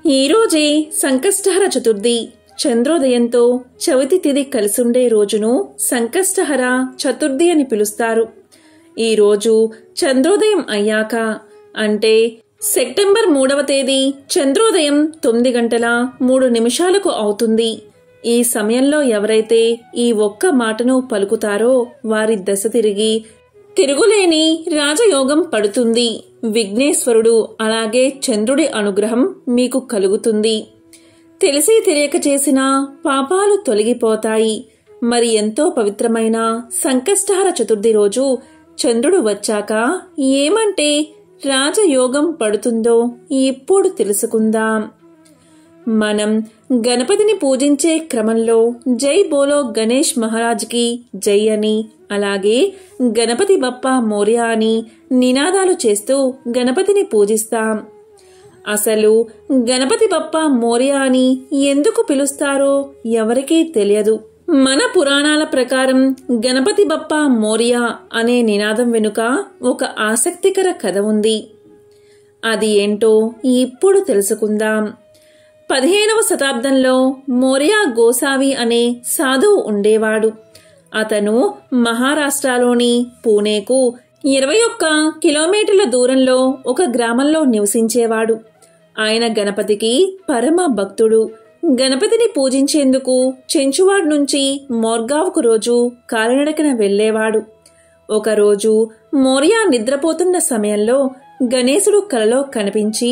ఈరోజే సంకష్టహర చతుర్థి. చంద్రోదయంతో చవితి తిథి కలిసుండే రోజును సంకష్టహర చతుర్థి అని పిలుస్తారు. ఈరోజు చంద్రోదయం అయ్యాక అంటే సెప్టెంబర్ 3వ తేదీ చంద్రోదయం 9 గంటల 3 నిమిషాలకు అవుతుంది. ఈ సమయంలో ఎవరైతే ఈ ఒక్క మాటను పలుకుతారో వారి దశ తిరిగి తిరుగులేని రాజయోగం పడుతుంది. విఘ్నేశ్వరుడు అలాగే చంద్రుడి అనుగ్రహం మీకు కలుగుతుంది. తెలిసి తెలియక చేసిన పాపాలు తొలగిపోతాయి. మరి ఎంతో పవిత్రమైన సంకష్టహర చతుర్థి రోజు చంద్రుడు వచ్చాక ఏమంటే రాజయోగం పడుతుందో ఇప్పుడు తెలుసుకుందాం. మనం గణపతిని పూజించే క్రమంలో జై బోలో గణేష్ మహారాజ్కి జై అని, అలాగే గణపతి బప్పా మోర్యా అని నినాదాలు చేస్తూ గణపతిని పూజిస్తాం. అసలు గణపతి బప్పా మోర్యా అని ఎందుకు పిలుస్తారో ఎవరికీ తెలియదు. మన పురాణాల ప్రకారం గణపతి బప్పా మోర్యా అనే నినాదం వెనుక ఒక ఆసక్తికర కథ ఉంది. అది ఏంటో ఇప్పుడు తెలుసుకుందాం. 15వ శతాబ్దంలో మోర్యా గోసావి అనే సాధువు ఉండేవాడు. అతను మహారాష్ట్రలోని పూణేకు 21 కిలోమీటర్ల దూరంలో ఒక గ్రామంలో నివసించేవాడు. ఆయన గణపతికి పరమ భక్తుడు. గణపతిని పూజించేందుకు చెంచువాడ్ నుంచి మోర్గావ్కు రోజు కాలినడకన వెళ్లేవాడు. ఒకరోజు మోర్యా నిద్రపోతున్న సమయంలో గణేశుడు కలలో కనిపించి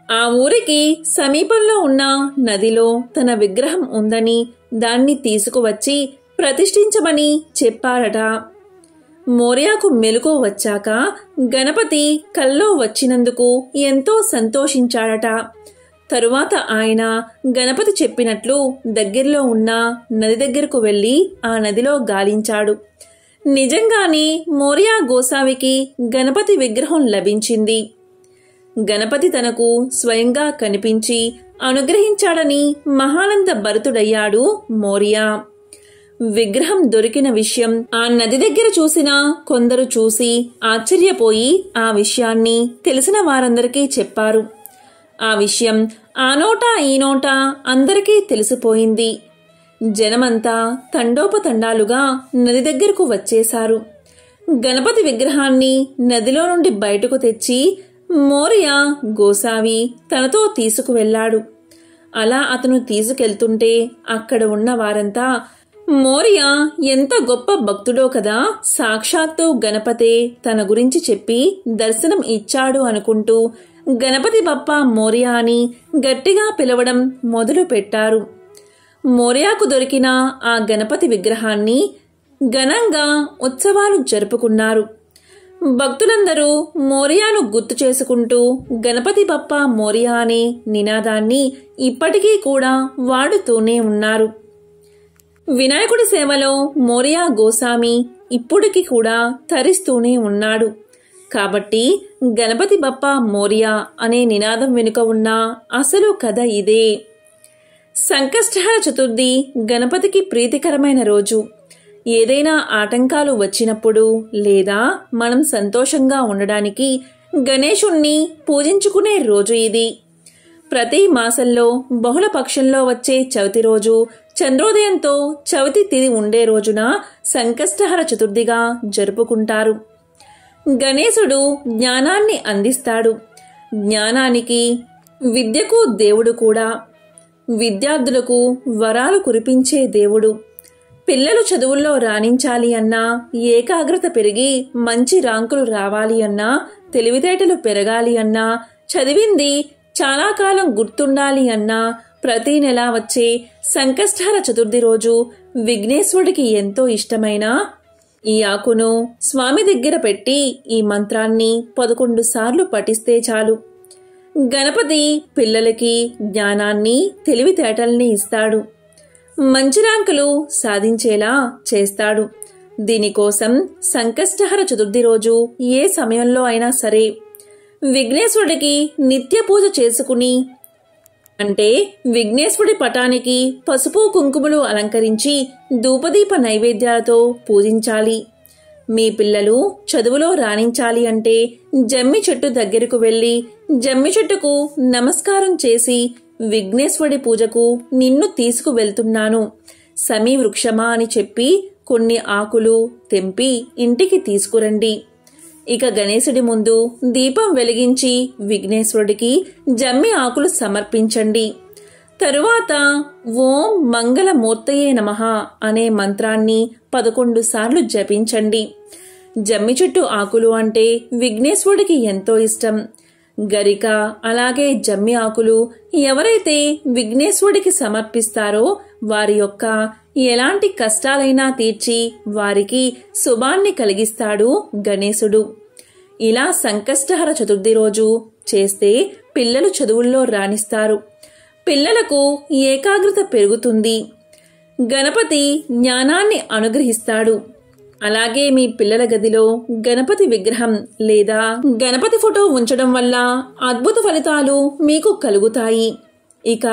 ఆ ఊరికి సమీపంలో ఉన్న నదిలో తన విగ్రహం ఉందని దాన్ని తీసుకువచ్చి ప్రతిష్ఠించమని చెప్పారట. మోర్యాకు మెలకువ వచ్చాక గణపతి కల్లో వచ్చినందుకు ఎంతో సంతోషించాడట. తరువాత ఆయన గణపతి చెప్పినట్లు దగ్గరలో ఉన్న నది దగ్గరకు వెళ్లి ఆ నదిలో గాలించాడు. నిజంగానే మోర్యా గోసావికి గణపతి విగ్రహం లభించింది. గణపతి తనకు స్వయంగా కనిపించి అనుగ్రహించాడని మహానంద భరితుడయ్యాడు మోర్యా. విగ్రహం దొరికిన విషయం ఆ నది దగ్గర చూసిన కొందరు చూసి ఆశ్చర్యపోయి ఆ విషయాన్ని తెలిసిన వారందరికీ చెప్పారు. ఆ విషయం ఆ నోటా ఈ నోటా అందరికీ తెలిసిపోయింది. జనమంతా తండోపతండాలుగా నది దగ్గరకు వచ్చేశారు. గణపతి విగ్రహాన్ని నదిలో నుండి బయటకు తెచ్చి మోర్యా గోసావి తనతో తీసుకువెళ్లాడు. అలా అతను తీసుకెళ్తుంటే అక్కడ ఉన్న వారంతా మోర్యా ఎంత గొప్ప భక్తుడో కదా, సాక్షాత్తు గణపతే తన గురించి చెప్పి దర్శనం ఇచ్చాడు అనుకుంటూ గణపతి బప్పా మోర్యా అని గట్టిగా పిలవడం మొదలు పెట్టారు. మోర్యాకు దొరికిన ఆ గణపతి విగ్రహాన్ని ఘనంగా ఉత్సవాలు జరుపుకున్నారు. భక్తులందరూ మోర్యాను గుర్తు చేసుకుంటూ గణపతి బప్పా మోర్యా అనే నినాదాన్ని ఇప్పటికీ కూడా వాడుతూనే ఉన్నారు. వినాయకుడి సేవలో మోర్యా గోసామి ఇప్పటికి కూడా తరిస్తూనే ఉన్నాడు. కాబట్టి గణపతి బప్పా మోర్యా అనే నినాదం వెనుక ఉన్న అసలు కథ ఇదే. సంకష్టహర చతుర్థి గణపతికి ప్రీతికరమైన రోజు. ఏదైనా ఆటంకాలు వచ్చినప్పుడు లేదా మనం సంతోషంగా ఉండడానికి గణేశుణ్ణి పూజించుకునే రోజు ఇది. ప్రతి మాసంలో బహుళ పక్షంలో వచ్చే చవితి రోజు చంద్రోదయంతో చవితి తిథి ఉండే రోజున సంకష్టహర చతుర్థిగా జరుపుకుంటారు. గణేశుడు జ్ఞానాన్ని అందిస్తాడు. జ్ఞానానికి విద్యకు దేవుడు కూడా. విద్యార్థులకు వరాలు కురిపించే దేవుడు. పిల్లలు చదువుల్లో రాణించాలి అన్నా, ఏకాగ్రత పెరిగి మంచి ర్యాంకులు రావాలి అన్నా, తెలివితేటలు పెరగాలి అన్నా, చదివింది చాలా కాలం గుర్తుండాలి అన్నా ప్రతి నెల వచ్చే సంకష్టహర చతుర్థి రోజు విఘ్నేశ్వరుడికి ఎంతో ఇష్టమైన ఈ ఆకును స్వామి దగ్గర పెట్టి ఈ మంత్రాన్ని 11 సార్లు పఠిస్తే చాలు. గణపతి పిల్లలకి జ్ఞానాన్ని తెలివితేటల్ని ఇస్తాడు. మంచి ర్యాంకులు సాధించేలా చేస్తాడు. దీనికోసం సంకష్టహర చతుర్థి రోజు ఏ సమయంలో అయినా సరే విఘ్నేశ్వరుడికి నిత్య పూజ చేసుకుని, అంటే విఘ్నేశ్వరుడి పటానికి పసుపు కుంకుమలు అలంకరించి ధూపదీప నైవేద్యాలతో పూజించాలి. మీ పిల్లలు చదువులో రాణించాలి అంటే జమ్మి చెట్టు దగ్గరకు వెళ్లి జమ్మి చెట్టుకు నమస్కారం చేసి విఘ్నేశ్వరుడి పూజకు నిన్ను తీసుకువెళ్తున్నాను సమీ వృక్షమా అని చెప్పి కొన్ని ఆకులు తెంపి ఇంటికి తీసుకురండి. ఇక గణేశుడి ముందు దీపం వెలిగించి విఘ్నేశ్వరుడికి జమ్మి ఆకులు సమర్పించండి. తరువాత ఓం మంగళమూర్తయే నమః అనే మంత్రాన్ని 11 సార్లు జపించండి. జమ్మి చెట్టు ఆకులు అంటే విఘ్నేశ్వరుడికి ఎంతో ఇష్టం. గరిక అలాగే జమ్మి ఆకులు ఎవరైతే విఘ్నేశ్వరుడికి సమర్పిస్తారో వారి యొక్క ఎలాంటి కష్టాలైనా తీర్చి వారికి శుభాన్ని కలిగిస్తాడు గణేశుడు. ఇలా సంకష్టహర చతుర్థి రోజు చేస్తే పిల్లలు చదువుల్లో రాణిస్తారు. పిల్లలకు ఏకాగ్రత పెరుగుతుంది. గణపతి జ్ఞానాన్ని అనుగ్రహిస్తాడు. అలాగే మీ పిల్లల గదిలో గణపతి విగ్రహం లేదా గణపతి ఫోటో ఉంచడం వల్ల అద్భుత ఫలితాలు మీకు కలుగుతాయి. ఇక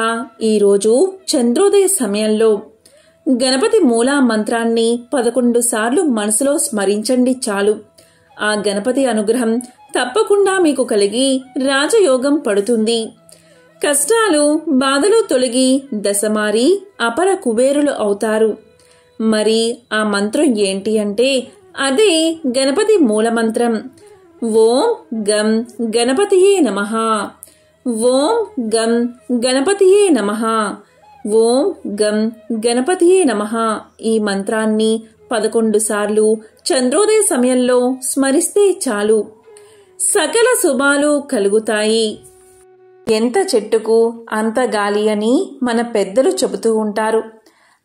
ఈరోజు చంద్రోదయ సమయంలో గణపతి మూలా మంత్రాన్ని 11 సార్లు మనసులో స్మరించండి చాలు. ఆ గణపతి అనుగ్రహం తప్పకుండా మీకు కలిగి రాజయోగం పడుతుంది. కష్టాలు బాధలు తొలగి దశమారి అపర కుబేరులు అవుతారు. మరి ఆ మంత్రం ఏంటి అంటే అదే గణపతి మూలమంత్రం. ఓం గం గణపతియే నమః, ఓం గం గణపతియే నమః, ఓం గం గణపతియే నమః. ఈ మంత్రాన్ని 11 సార్లు చంద్రోదయ సమయంలో స్మరిస్తే చాలు. సకల శుభాలు కలుగుతాయి. ఎంత చెట్టుకు అంత గాలి అని మన పెద్దలు చెబుతూ ఉంటారు.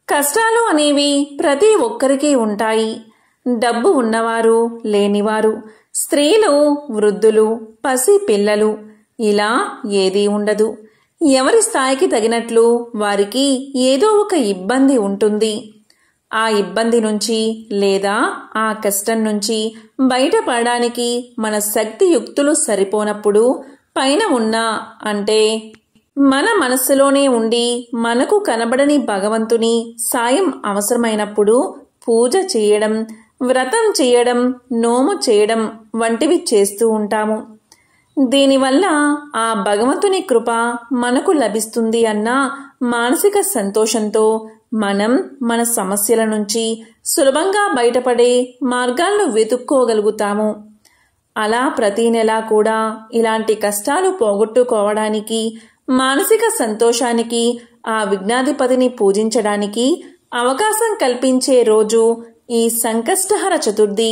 కష్టాలు అనేవి ప్రతి ఒక్కరికి ఉంటాయి. డబ్బు ఉన్నవారు లేనివారు, స్త్రీలు వృద్ధులు పసి పిల్లలు ఇలా ఏదీ ఉండదు. ఎవరి స్థాయికి తగినట్లు వారికి ఏదో ఒక ఇబ్బంది ఉంటుంది. ఆ ఇబ్బంది నుంచి లేదా ఆ కష్టం నుంచి బయటపడడానికి మన శక్తియుక్తులు సరిపోనప్పుడు పైన ఉన్న అంటే మన మనస్సులోనే ఉండి మనకు కనబడని భగవంతుని సాయం అవసరమైనప్పుడు పూజ చేయడం, వ్రతం చేయడం, నోము చేయడం వంటివి చేస్తూ ఉంటాము. దీనివల్ల ఆ భగవంతుని కృప మనకు లభిస్తుంది అన్న మానసిక సంతోషంతో మనం మన సమస్యల నుంచి సులభంగా బయటపడే మార్గాలను వెతుక్కోగలుగుతాము. అలా ప్రతి నెలా కూడా ఇలాంటి కష్టాలు పోగొట్టుకోవడానికి, మానసిక సంతోషానికి, ఆ విఘ్నాధిపతిని పూజించడానికి అవకాశం కల్పించే రోజు ఈ సంకష్టహర చతుర్థి.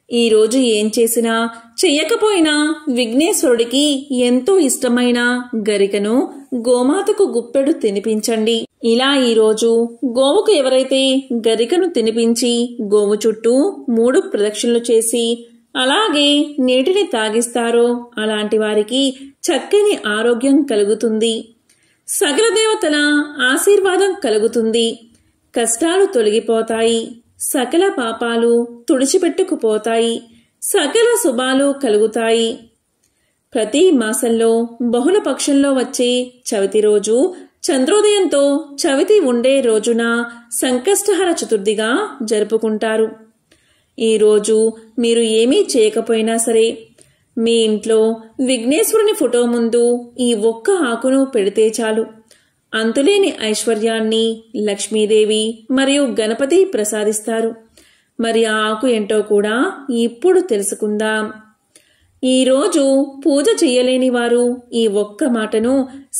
ఈ రోజు ఏం చేసినా చెయ్యకపోయినా విఘ్నేశ్వరుడికి ఎంతో ఇష్టమైన గరికను గోమాతకు గుప్పెడు తినిపించండి. ఇలా ఈరోజు గోవుకు ఎవరైతే గరికను తినిపించి గోవు చుట్టూ 3 ప్రదక్షిణలు చేసి అలాగే నీటిని తాగిస్తారో అలాంటి వారికి చక్కని ఆరోగ్యం కలుగుతుంది. సకల దేవతల ఆశీర్వాదం కలుగుతుంది. కష్టాలు తొలగిపోతాయి. సకల పాపాలు తుడిచిపెట్టుకుపోతాయి. సకల శుభాలు కలుగుతాయి. ప్రతి మాసంలో బహుళ పక్షంలో వచ్చే చవితి రోజు చంద్రోదయంతో చవితి ఉండే రోజున సంకష్టహర చతుర్థిగా జరుపుకుంటారు. ఈరోజు మీరు ఏమీ చేయకపోయినా సరే మీ ఇంట్లో విఘ్నేశ్వరుని ఫోటో ముందు ఈ ఒక్క ఆకును పెడితే చాలు. అంతులేని ఐశ్వర్యాన్ని లక్ష్మీదేవి మరియు గణపతి ప్రసాదిస్తారు. మరి ఆ ఆకు ఏంటో కూడా ఇప్పుడు తెలుసుకుందాం. ఈరోజు పూజ చెయ్యలేని వారు ఈ ఒక్క మాటను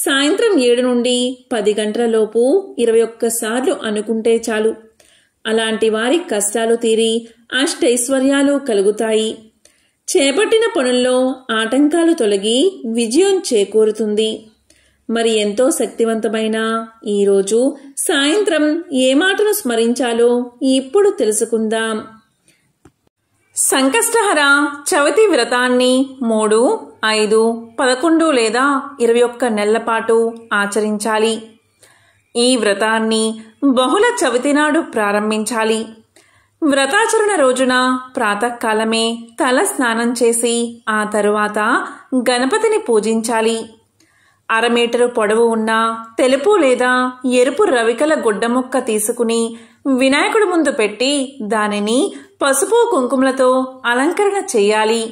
సాయంత్రం 7 నుండి 10 గంటల లోపు 21 సార్లు అనుకుంటే చాలు. అలాంటి వారి కష్టాలు తీరి అష్టైశ్వర్యాలు కలుగుతాయి. చేపట్టిన పనుల్లో ఆటంకాలు తొలగి విజయం చేకూరుతుంది. మరి ఎంతో శక్తివంతమైన ఈరోజు సాయంత్రం ఏ మాటను స్మరించాలో ఇప్పుడు తెలుసుకుందాం. సంకష్టహర చవితి వ్రతాన్ని 3, 5, 11 లేదా 21 నెలల పాటు ఆచరించాలి. ఈ వ్రతాన్ని బహుళ చవితి నాడు ప్రారంభించాలి. వ్రతాచరణ రోజున ప్రాతకాలమే తల స్నానం చేసి ఆ తరువాత గణపతిని పూజించాలి. 1/2 మీటరు పొడవు ఉన్న తెలుపు లేదా ఎరుపు రవికల గుడ్డ ముక్క తీసుకుని వినాయకుడి ముందు పెట్టి దానిని పసుపు కుంకుమలతో అలంకరణ చేయాలి.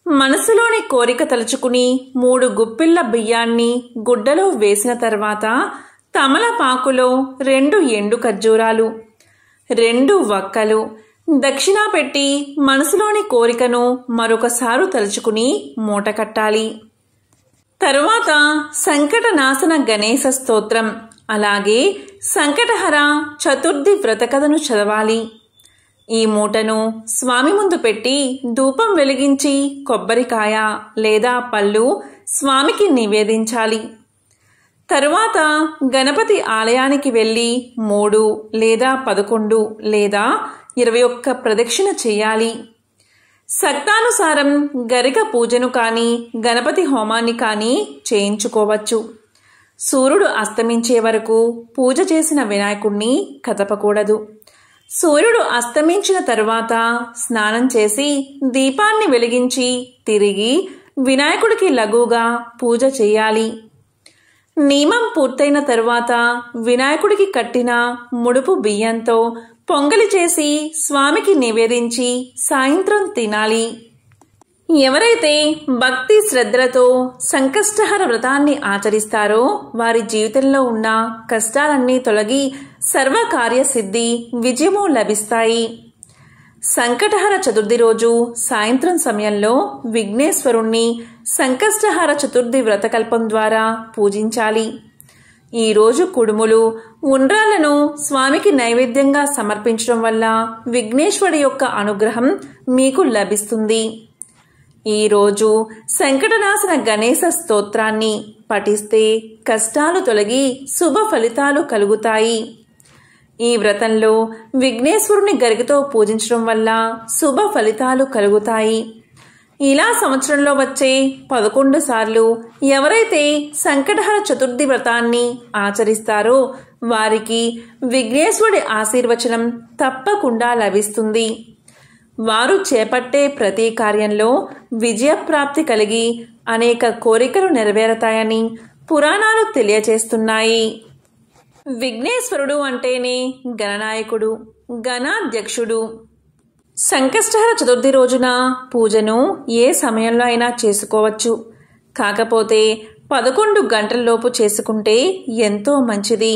మనసులోని కోరిక తలుచుకుని 3 గుప్పిళ్ల బియ్యాన్ని గుడ్డలో వేసిన తర్వాత తమలపాకులో 2 ఎండు ఖర్జూరాలు, 2 వక్కలు దక్షిణ పెట్టి మనసులోని కోరికను మరొకసారి తలుచుకుని మూట కట్టాలి. తరువాత సంకటనాశన గణేశ స్తోత్రం అలాగే సంకటహర చతుర్థి వ్రతకథను చదవాలి. ఈ మూటను స్వామి ముందు పెట్టి ధూపం వెలిగించి కొబ్బరికాయ లేదా పళ్ళు స్వామికి నివేదించాలి. తరువాత గణపతి ఆలయానికి వెళ్ళి 3 లేదా 11 లేదా 21 ప్రదక్షిణ చేయాలి. శక్తానుసారం గరిక పూజను కానీ గణపతి హోమాన్ని కానీ చేయించుకోవచ్చు. సూర్యుడు అస్తమించే వరకు పూజ చేసిన వినాయకుడిని కదపకూడదు. సూర్యుడు అస్తమించిన తరువాత స్నానం చేసి దీపాన్ని వెలిగించి తిరిగి వినాయకుడికి లఘువుగా పూజ చేయాలి. నియమం పూర్తయిన తరువాత వినాయకుడికి కట్టిన ముడుపు బియ్యంతో పొంగలి చేసి స్వామికి నివేదించి సాయంత్రం తినాలి. ఎవరైతే భక్తి శ్రద్ధలతో సంకష్టహర వ్రతాన్ని ఆచరిస్తారో వారి జీవితంలో ఉన్న కష్టాలన్నీ తొలగి సర్వకార్యసిద్ధి విజయము లభిస్తాయి. సంకటహర చతుర్థి రోజు సాయంత్రం సమయంలో విఘ్నేశ్వరుణ్ణి సంకష్టహర చతుర్థి వ్రతకల్పం ద్వారా పూజించాలి. ఈ రోజు కుడుములు ఉండ్రాళ్లను స్వామికి నైవేద్యంగా సమర్పించడం వల్ల విఘ్నేశ్వరుడి యొక్క అనుగ్రహం మీకు లభిస్తుంది. ఈ రోజు సంకటనాశన గణేశ స్తోత్రాన్ని పఠిస్తే కష్టాలు తొలగి శుభ ఫలితాలు కలుగుతాయి. ఈ వ్రతంలో విఘ్నేశ్వరుని గరికతో పూజించడం వల్ల శుభ ఫలితాలు కలుగుతాయి. ఇలా సంవత్సరంలో వచ్చే 11 సార్లు ఎవరైతే సంకటహర చతుర్థి వ్రతాన్ని ఆచరిస్తారో వారికి విఘ్నేశ్వరుడి ఆశీర్వచనం తప్పకుండా లభిస్తుంది. వారు చేపట్టే ప్రతి కార్యంలో విజయప్రాప్తి కలిగి అనేక కోరికలు నెరవేరతాయని పురాణాలు తెలియచేస్తున్నాయి. విఘ్నేశ్వరుడు అంటేనే గణనాయకుడు, గణాధ్యక్షుడు. సంకష్టహర చతుర్థి రోజున పూజను ఏ సమయంలో అయినా చేసుకోవచ్చు. కాకపోతే 11 గంటలలోపు చేసుకుంటే ఎంతో మంచిది.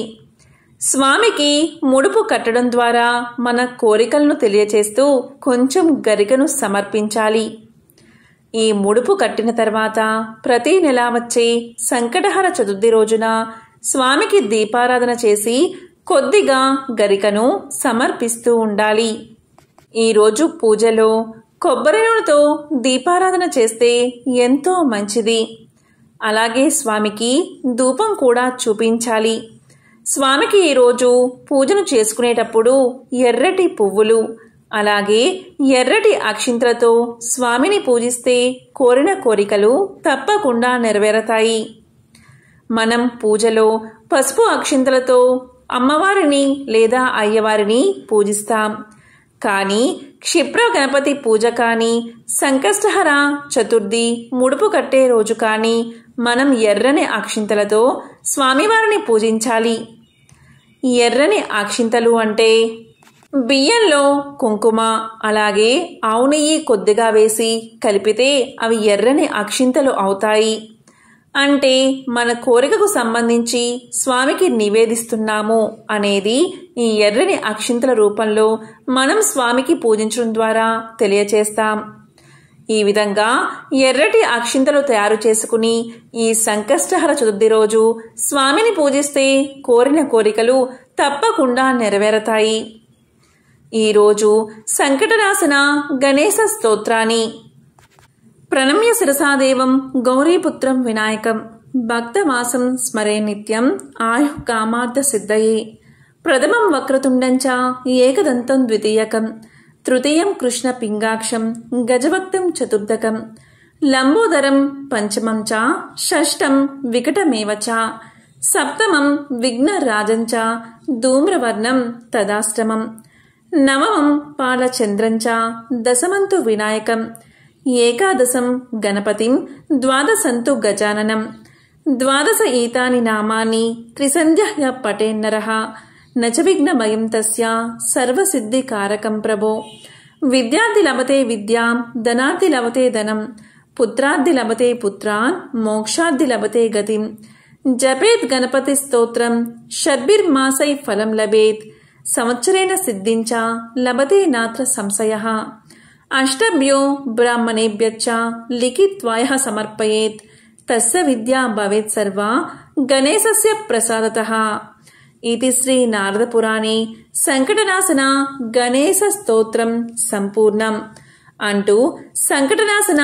స్వామికి ముడుపు కట్టడం ద్వారా మన కోరికలను తెలియచేస్తూ కొంచెం గరికను సమర్పించాలి. ఈ ముడుపు కట్టిన తర్వాత ప్రతి నెల వచ్చే సంకటహర చతుర్థి రోజున స్వామికి దీపారాధన చేసి కొద్దిగా గరికను సమర్పిస్తూ ఉండాలి. ఈరోజు పూజలో కొబ్బరి నూనెతో దీపారాధన చేస్తే ఎంతో మంచిది. అలాగే స్వామికి ధూపం కూడా చూపించాలి. స్వామికి ఈరోజు పూజను చేసుకునేటప్పుడు ఎర్రటి పువ్వులు అలాగే ఎర్రటి అక్షింతలతో స్వామిని పూజిస్తే కోరిన కోరికలు తప్పకుండా నెరవేరతాయి. మనం పూజలో పసుపు అక్షింతలతో అమ్మవారిని లేదా అయ్యవారిని పూజిస్తాం. కానీ క్షిప్ర గణపతి పూజ కానీ సంకష్టహర చతుర్థి ముడుపు కట్టే రోజు కానీ మనం ఎర్రని అక్షింతలతో స్వామివారిని పూజించాలి. ఎర్రని అక్షింతలు అంటే బియ్యంలో కుంకుమ అలాగే ఆవు నెయ్యి కొద్దిగా వేసి కలిపితే అవి ఎర్రని అక్షింతలు అవుతాయి. అంటే మన కోరికకు సంబంధించి స్వామికి నివేదిస్తున్నాము అనేది ఈ ఎర్రని అక్షింతల రూపంలో మనం స్వామికి పూజించడం ద్వారా తెలియచేస్తాం. ఈ విధంగా ఎర్రటి అక్షింతలు తయారు చేసుకుని ఈ సంకష్టహర చతుర్థి రోజు స్వామిని పూజిస్తే కోరిన కోరికలు తప్పకుండా నెరవేరతాయి. ఈరోజు సంకటనాశన గణేశ స్తోత్రాన్ని ప్రణమ్య శిరసాదేవం గౌరీపుత్రం వినాయకం భక్తమాసం స్మరే నిత్యం ఆయు కామార్థ సిద్ధయే ప్రథమం వక్రతుండంచ ఏకదంతం ద్వితీయకం తృతీయం కృష్ణ పింగాక్షం గజవక్తం చతుర్థకం లంబోదరం పంచమం చ షష్టం వికటమేవ చ సప్తమం విఘ్నరాజం చ ధూమ్రవర్ణం తదాష్టమం నవమం పాలచంద్రం చ దశమంతు వినాయకం ఏకాదశం గణపతిం ద్వాదశంతు గజాననం ద్వాదశ ఈతాని నామాని త్రిసంధ్య పఠేన్నరః నచ విఘ్నమయం తస్య సర్వసిద్ధికారకం ప్రభో. విద్యార్థి లభతే విద్యాం, ధనార్థి లభతే ధనం, పుత్రార్థి లభతే పుత్రాన్, మోక్షార్థి లభతే గతిం. జపేత్ గణపతి స్తోత్రం షడ్భిర్మాసై ఫలం లభేత్, సంవత్సరేణ సిద్ధించ లభతే నాత్ర సంశయః. అష్టభ్యో బ్రాహ్మణేభ్యశ్చ లిఖిత్వాయ సమర్పయేత్, తస్య విద్యా భవేత్ సర్వా గణేశస్య ప్రసాదతః. ఇది శ్రీ నారద పురాణే సంకటనాశన గణేశ స్తోత్రం సంపూర్ణం అంటూ సంకటనాశన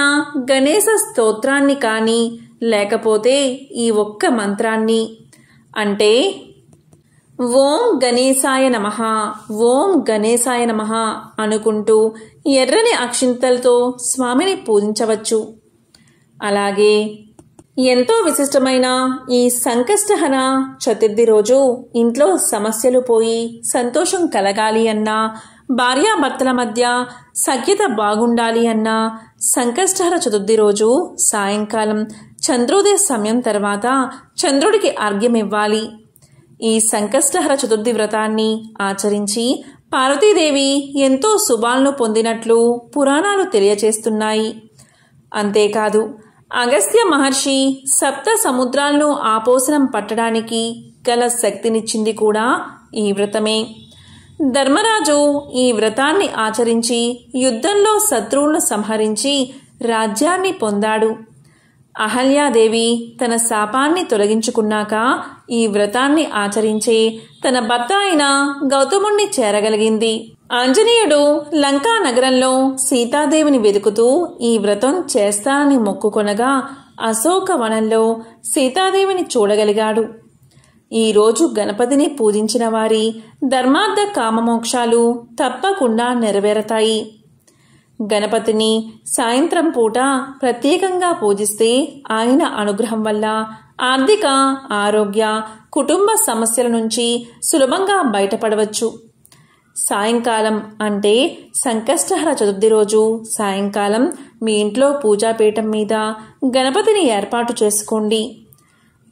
గణేశ స్తోత్రాన్ని కానీ లేకపోతే ఈ ఒక్క మంత్రాన్ని అంటే ఓం గణేశాయ నమః, ఓం గణేశాయ నమః అనుకుంటూ ఎర్రని అక్షింతలతో స్వామిని పూజించవచ్చు. అలాగే ఎంతో విశిష్టమైన ఈ సంకష్టహర చతుర్థి రోజు ఇంట్లో సమస్యలు పోయి సంతోషం కలగాలి అన్నా, భార్యాభర్తల మధ్య సఖ్యత బాగుండాలి అన్నా సంకష్టహర చతుర్థి రోజు సాయంకాలం చంద్రోదయ సమయం తర్వాత చంద్రుడికి అర్ఘ్యం ఇవ్వాలి. ఈ సంకష్టహర చతుర్థి వ్రతాన్ని ఆచరించి పార్వతీదేవి ఎంతో శుభాలను పొందినట్లు పురాణాలు తెలియచేస్తున్నాయి. అంతేకాదు అగస్త్య మహర్షి సప్త సముద్రాలను ఆపోసనం పట్టడానికి గల శక్తినిచ్చింది కూడా ఈ వ్రతమే. ధర్మరాజు ఈ వ్రతాన్ని ఆచరించి యుద్ధంలో శత్రువులను సంహరించి రాజ్యాన్ని పొందాడు. అహల్యాదేవి తన శాపాన్ని తొలగించుకున్నాక ఈ వ్రతాన్ని ఆచరించే తన భర్త అయిన గౌతముణ్ణి చేరగలిగింది. ఆంజనేయుడు లంకా నగరంలో సీతాదేవిని వెతుకుతూ ఈ వ్రతం చేస్తానని మొక్కుకొనగా అశోక వనంలో సీతాదేవిని చూడగలిగాడు. ఈరోజు గణపతిని పూజించిన వారి ధర్మార్థ కామమోక్షాలు తప్పకుండా నెరవేరతాయి. గణపతిని సాయంత్రం పూట ప్రత్యేకంగా పూజిస్తే ఆయన అనుగ్రహం వల్ల ఆర్థిక, ఆరోగ్య, కుటుంబ సమస్యల నుంచి సులభంగా బయటపడవచ్చు. సాయంకాలం అంటే సంకష్టహర చతుర్థి రోజు సాయంకాలం మీ ఇంట్లో పూజాపీఠం మీద గణపతిని ఏర్పాటు చేసుకోండి.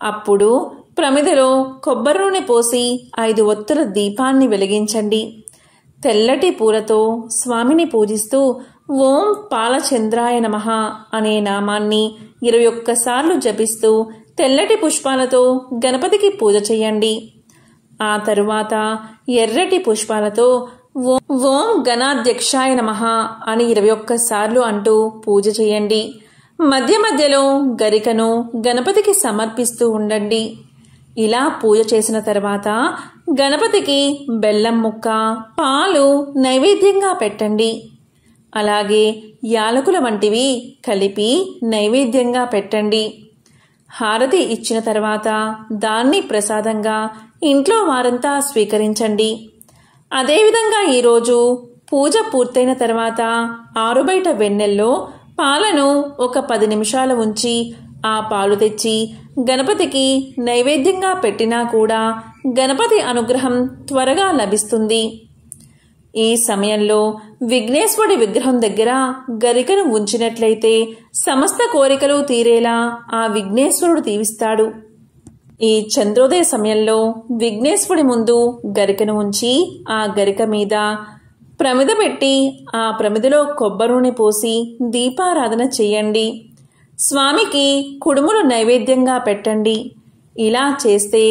అప్పుడు ప్రమిదలో కొబ్బరి నూనె పోసి 5 ఒత్తుల దీపాన్ని వెలిగించండి. తెల్లటి పూలతో స్వామిని పూజిస్తూ ఓం పాలచంద్రాయ నమః అనే నామాన్ని 21 సార్లు జపిస్తూ తెల్లటి పుష్పాలతో గణపతికి పూజ చేయండి. ఆ తరువాత ఎర్రటి పుష్పాలతో ఓం గణాధ్యక్షాయ నమః అని 21 సార్లు అంటూ పూజ చేయండి. మధ్య మధ్యలో గరికను గణపతికి సమర్పిస్తూ ఉండండి. ఇలా పూజ చేసిన తర్వాత గణపతికి బెల్లం ముక్క, పాలు నైవేద్యంగా పెట్టండి. అలాగే యాలకుల వంటివి కలిపి నైవేద్యంగా పెట్టండి. హారతి ఇచ్చిన తర్వాత దాన్ని ప్రసాదంగా ఇంట్లో వారంతా స్వీకరించండి. అదేవిధంగా ఈరోజు పూజ పూర్తయిన తర్వాత ఆరుబయట వెన్నెల్లో పాలను ఒక 10 నిమిషాలు ఉంచి ఆ పాలు తెచ్చి గణపతికి నైవేద్యంగా పెట్టినా కూడా గణపతి అనుగ్రహం త్వరగా లభిస్తుంది. ఈ సమయంలో విఘ్నేశ్వరుడి విగ్రహం దగ్గర గరికను ఉంచినట్లయితే సమస్త కోరికలు తీరేలా ఆ విఘ్నేశ్వరుడు దీవిస్తాడు. ఈ చంద్రోదయ సమయంలో విఘ్నేశ్వరుడి ముందు గరికను ఉంచి ఆ గరిక మీద ప్రమిద పెట్టి ఆ ప్రమిదలో కొబ్బరి నూనె పోసి దీపారాధన చేయండి. స్వామికి కుడుములు నైవేద్యంగా పెట్టండి. ఇలా చేస్తే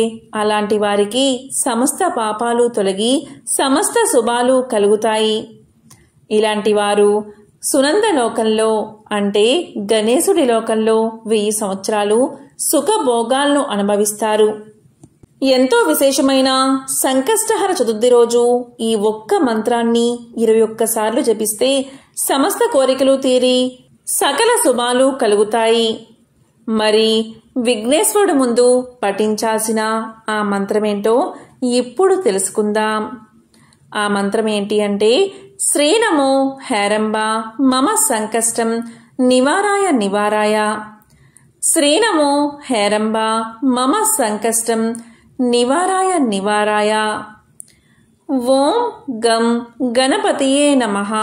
అలాంటి వారికి సమస్త పాపాలు తొలగి సమస్త శుభాలు కలుగుతాయి. ఇలాంటి వారు సునంద లోకంలో అంటే గణేశుడి లోకంలో 1000 సంవత్సరాలు సుఖభోగాలను అనుభవిస్తారు. ఎంతో విశేషమైన సంకష్టహర చతుర్థి రోజు ఈ ఒక్క మంత్రాన్ని 21 సార్లు జపిస్తే సమస్త కోరికలు తీరి సకల శుభాలు కలుగుతాయి. మరి విఘ్నేశ్వరుడు ముందు పఠించాల్సిన ఆ మంత్రమేంటో ఇప్పుడు తెలుసుకుందాం. ఆ మంత్రం ఏంటి అంటే శ్రీనమో హేరంబ మమ సంకష్టం నివారాయ నివారాయ. శ్రీనమో హేరంబ మమ సంకష్టం నివారాయ నివారాయ. ఓం గం గణపతియే నమః.